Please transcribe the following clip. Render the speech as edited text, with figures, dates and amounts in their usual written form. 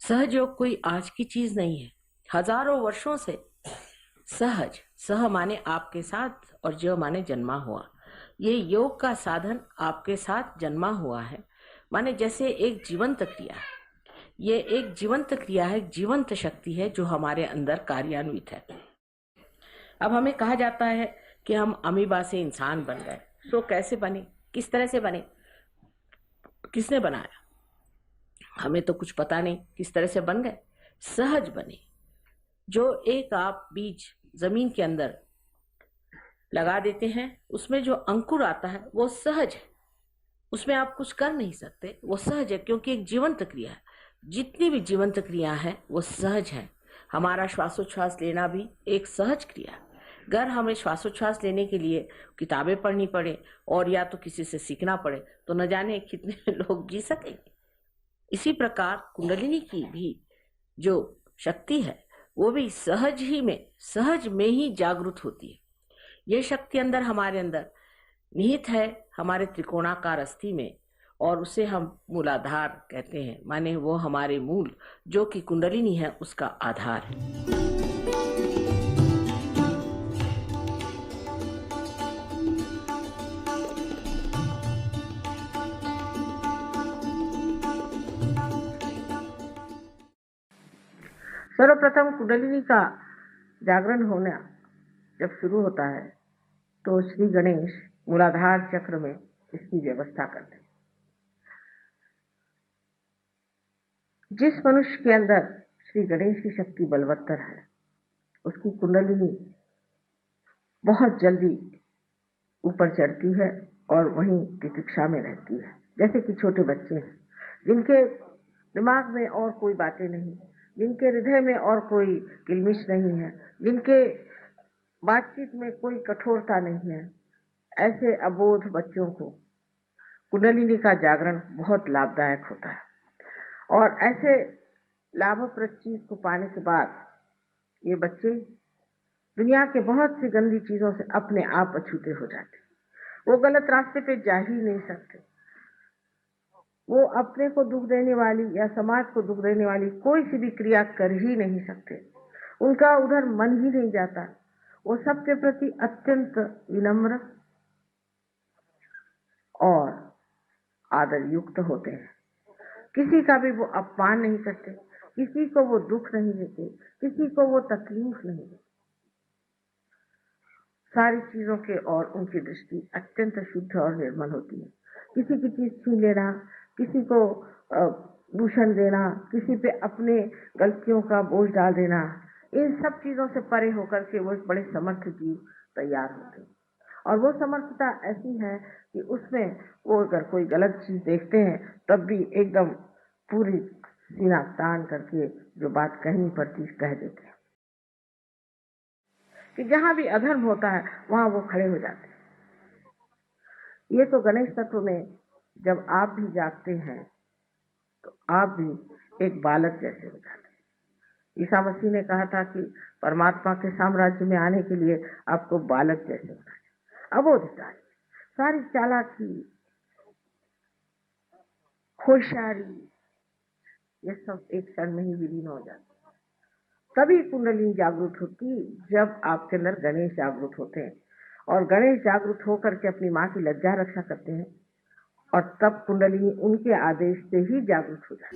सहज योग कोई आज की चीज नहीं है। हजारों वर्षों से सहज, सह माने आपके साथ और ज माने जन्मा हुआ, ये योग का साधन आपके साथ जन्मा हुआ है। माने जैसे एक जीवंत क्रिया है। ये एक जीवंत क्रिया है, जीवंत शक्ति है जो हमारे अंदर कार्यान्वित है। अब हमें कहा जाता है कि हम अमीबा से इंसान बन गए। सो कैसे बने, किस तरह से बने, किसने बनाया? हमें तो कुछ पता नहीं किस तरह से बन गए। सहज बने। जो एक आप बीज जमीन के अंदर लगा देते हैं, उसमें जो अंकुर आता है वो सहज है। उसमें आप कुछ कर नहीं सकते, वो सहज है, क्योंकि एक जीवंत क्रिया है। जितनी भी जीवंत क्रिया है वो सहज है। हमारा श्वासोच्छ्वास लेना भी एक सहज क्रिया है। अगर हमें श्वासोच्छ्वास लेने के लिए किताबें पढ़नी पड़े और या तो किसी से सीखना पड़े तो न जाने कितने लोग जी सकेंगे। इसी प्रकार कुंडलिनी की भी जो शक्ति है वो भी सहज में ही जागृत होती है। ये शक्ति अंदर हमारे अंदर निहित है, हमारे त्रिकोणाकार अस्थि में, और उसे हम मूलाधार कहते हैं। माने वो हमारे मूल जो कि कुंडलिनी है उसका आधार है। सर्वप्रथम कुंडलिनी का जागरण होना जब शुरू होता है तो श्री गणेश मूलाधार चक्र में इसकी व्यवस्था करते हैं। जिस मनुष्य के अंदर श्री गणेश की शक्ति बलवत्तर है उसकी कुंडलिनी बहुत जल्दी ऊपर चढ़ती है और वहीं तितिक्षा में रहती है। जैसे कि छोटे बच्चे हैं जिनके दिमाग में और कोई बातें नहीं, जिनके हृदय में और कोई किलमिश नहीं है, जिनके बातचीत में कोई कठोरता नहीं है, ऐसे अबोध बच्चों को कुंडलिनी का जागरण बहुत लाभदायक होता है। और ऐसे लाभप्रद चीज को पाने के बाद ये बच्चे दुनिया के बहुत सी गंदी चीजों से अपने आप अछूते हो जाते। वो गलत रास्ते पे जा ही नहीं सकते। वो अपने को दुख देने वाली या समाज को दुख देने वाली कोई सी भी क्रिया कर ही नहीं सकते। उनका उधर मन ही नहीं जाता। वो सबके प्रति अत्यंत विनम्र और आदर युक्त होते हैं। किसी का भी वो अपमान नहीं करते, किसी को वो दुख नहीं देते, किसी को वो तकलीफ नहीं देते। सारी चीजों के और उनकी दृष्टि अत्यंत शुद्ध और निर्मल होती है। किसी की चीज छीन लेना, किसी को दूषण देना, किसी पे अपने गलतियों का बोझ डाल देना, इन सब चीजों से परे होकर के वो एक बड़े समर्थ जीव तैयार होते हैं। और वो समर्थता ऐसी है कि उसमें वो अगर कोई गलत चीज देखते हैं तब भी एकदम पूरी सीना तान करके जो बात कहनी पड़ती कह देते हैं। कि जहां भी अधर्म होता है वहां वो खड़े हो जाते हैं। ये तो गणेश तत्व में जब आप भी जागते हैं तो आप भी एक बालक जैसे हो जाते हैं। ईसा मसीह ने कहा था कि परमात्मा के साम्राज्य में आने के लिए आपको बालक जैसे होना है। अबोधता, सारी चालाकी, होशियारी, ये सब एक क्षण में ही विलीन हो जाती। तभी कुंडलिनी जागृत होती जब आपके अंदर गणेश जागृत होते हैं। और गणेश जागृत होकर के अपनी माँ की लज्जा रक्षा करते हैं और तब कुंडलिनी उनके आदेश से ही जागृत हो जाती है।